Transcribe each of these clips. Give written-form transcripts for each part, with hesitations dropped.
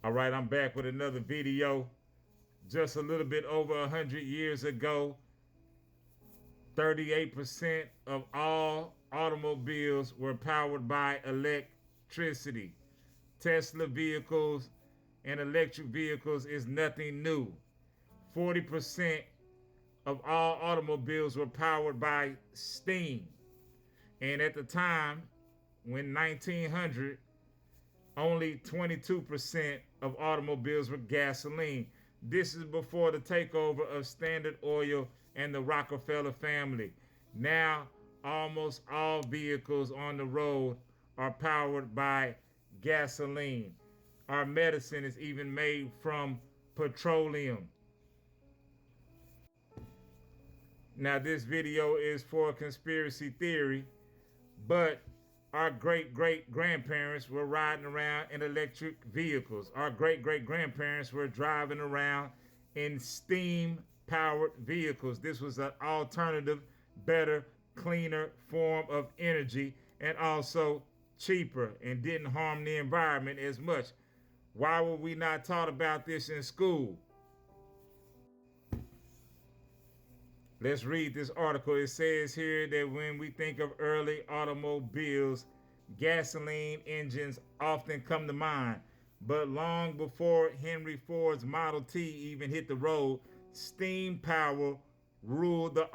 All right, I'm back with another video. Just a little bit over 100 years ago, 38% of all automobiles were powered by electricity. Tesla vehicles and electric vehicles is nothing new. 40% of all automobiles were powered by steam. And at the time, when 1900, only 22% of automobiles were gasoline. This is before the takeover of Standard Oil and the Rockefeller family. Now, almost all vehicles on the road are powered by gasoline. Our medicine is even made from petroleum. Now, this video is for conspiracy theory, but our great great grandparents were riding around in electric vehicles. Our great great grandparents were driving around in steam powered vehicles. This was an alternative, better, cleaner form of energy and also cheaper and didn't harm the environment as much. Why were we not taught about this in school? Let's read this article. It says here that when we think of early automobiles, gasoline engines often come to mind. But long before Henry Ford's Model T even hit the road, steam power ruled the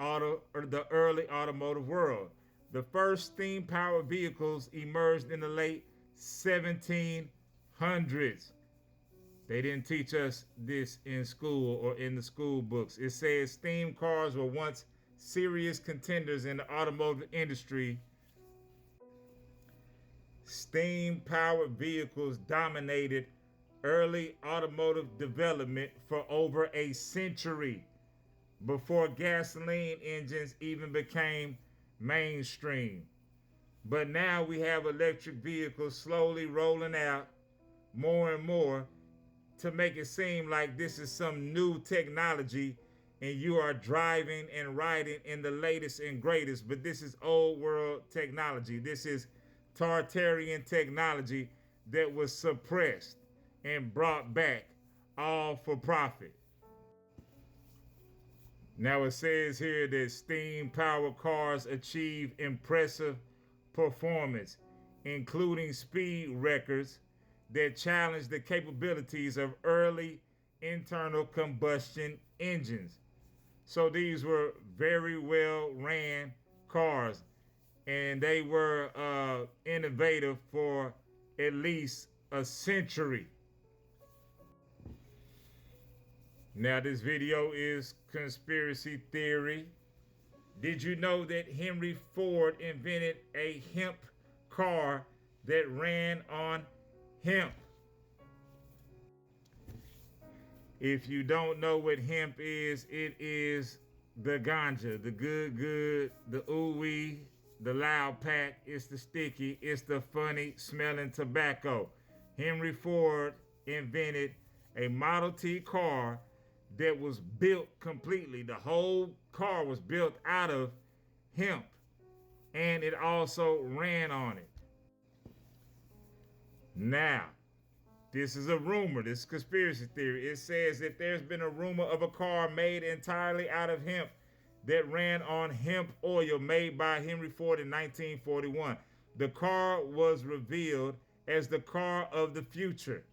early automotive world. The first steam powered vehicles emerged in the late 1700s. They didn't teach us this in school or in the school books. It says steam cars were once serious contenders in the automotive industry. Steam powered vehicles dominated early automotive development for over a century before gasoline engines even became mainstream. But now we have electric vehicles slowly rolling out more and more to make it seem like this is some new technology and you are driving and riding in the latest and greatest. But this is old world technology. This is Tartarian technology that was suppressed and brought back, all for profit. Now it says here that steam powered cars achieve impressive performance, including speed records that challenge the capabilities of early internal combustion engines. So these were very well ran cars, and they were innovative for at least a century. Now, this video is conspiracy theory. Did you know that Henry Ford invented a hemp car that ran on hemp? If you don't know what hemp is, it is the ganja, the good, the ooey, the loud pack, it's the sticky, it's the funny smelling tobacco. Henry Ford invented a Model T car that was built completely. The whole car was built out of hemp, and it also ran on it. Now, this is a rumor. This is conspiracy theory. It says that there's been a rumor of a car made entirely out of hemp that ran on hemp oil made by Henry Ford in 1941. The car was revealed as the car of the future,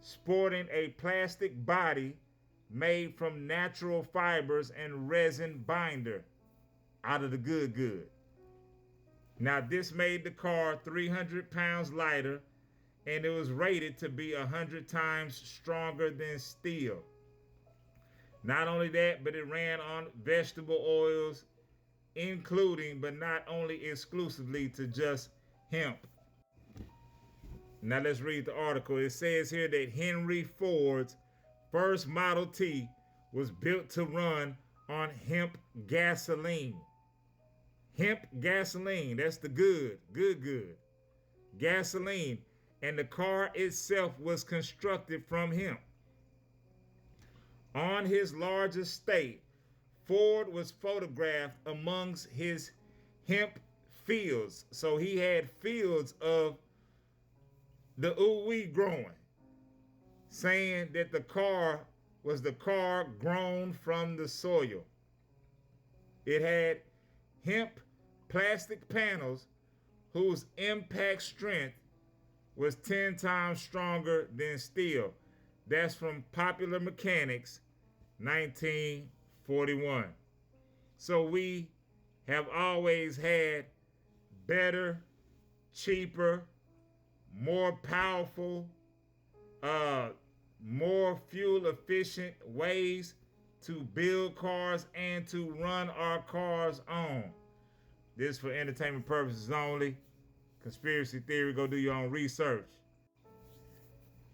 sporting a plastic body made from natural fibers and resin binder out of the good. Now, this made the car 300 pounds lighter, and it was rated to be 100 times stronger than steel. Not only that, but it ran on vegetable oils, including but not only exclusively to just hemp. Now let's read the article. It says here that Henry Ford's first Model T was built to run on hemp gasoline. Hemp gasoline, that's the good. Gasoline. And the car itself was constructed from hemp. On his large estate, Ford was photographed amongst his hemp fields. So he had fields of the ooey growing. saying that the car was the car grown from the soil. It had hemp plastic panels whose impact strength was 10 times stronger than steel. That's from Popular Mechanics, 1941. So we have always had better, cheaper, more powerful, more fuel efficient ways to build cars and to run our cars on. This for entertainment purposes only. Conspiracy theory, go do your own research.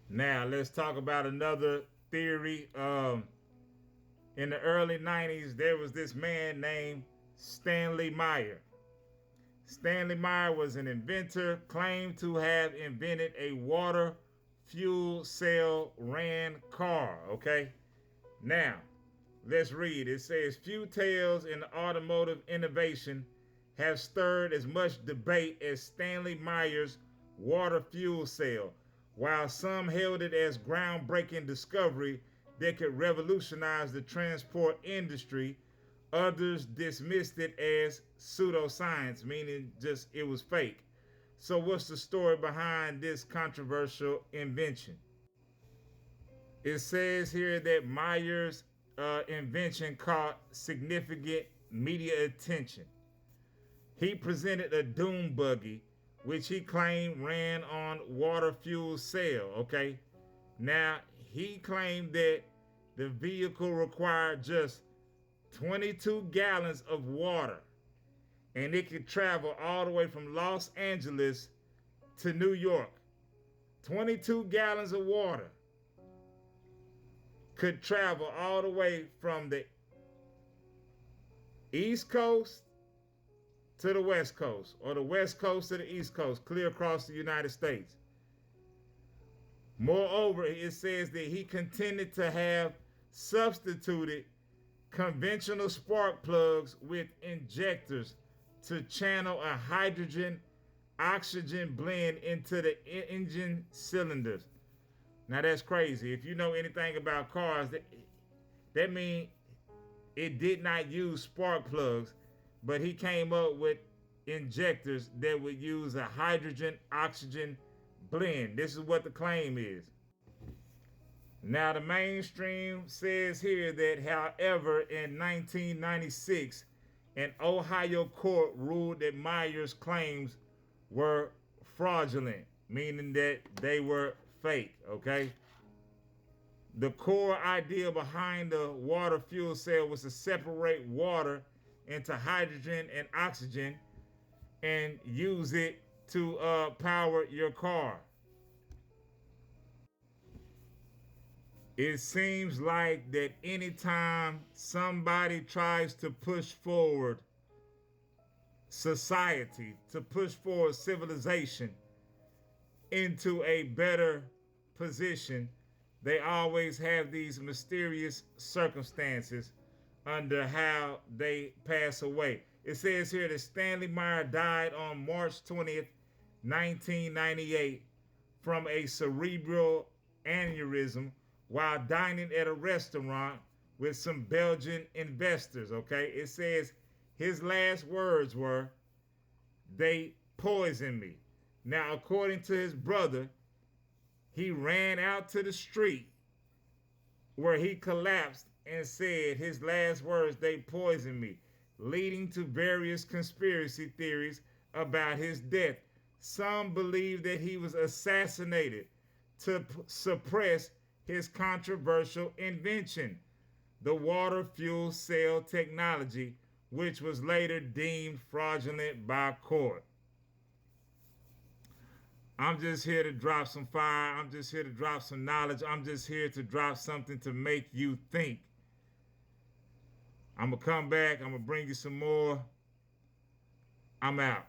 Now, let's talk about another theory. In the early 90s, there was this man named Stanley Meyer. Stanley Meyer was an inventor, claimed to have invented a water fuel cell ran car, okay? Now, let's read. It says, few tales in automotive innovation have stirred as much debate as Stanley Meyer's water fuel cell. While some hailed it as groundbreaking discovery that could revolutionize the transport industry, others dismissed it as pseudoscience, meaning just it was fake. So what's the story behind this controversial invention? It says here that Meyer's invention caught significant media attention. He presented a dune buggy, which he claimed ran on water fuel cell, okay? Now, he claimed that the vehicle required just 22 gallons of water, and it could travel all the way from Los Angeles to New York. 22 gallons of water could travel all the way from the East Coast to the West Coast, or the West Coast to the East Coast, clear across the United States. Moreover, it says that he contended to have substituted conventional spark plugs with injectors to channel a hydrogen-oxygen blend into the engine cylinders. Now that's crazy. If you know anything about cars, that means it did not use spark plugs, but he came up with injectors that would use a hydrogen-oxygen blend. This is what the claim is. Now the mainstream says here that, however, in 1996, an Ohio court ruled that Meyer's claims were fraudulent, meaning that they were fake, okay? The core idea behind the water fuel cell was to separate water into hydrogen and oxygen and use it to power your car. It seems like that anytime somebody tries to push forward society, to push forward civilization into a better position, they always have these mysterious circumstances under how they pass away. It says here that Stanley Meyer died on March 20th, 1998 from a cerebral aneurysm while dining at a restaurant with some Belgian investors, okay? It says his last words were, "They poisoned me." Now, according to his brother, he ran out to the street where he collapsed and said his last words, "They poisoned me," leading to various conspiracy theories about his death. Some believe that he was assassinated to suppress his controversial invention, the water fuel cell technology, which was later deemed fraudulent by court. I'm just here to drop some fire. I'm just here to drop some knowledge. I'm just here to drop something to make you think. I'm going to come back. I'm going to bring you some more. I'm out.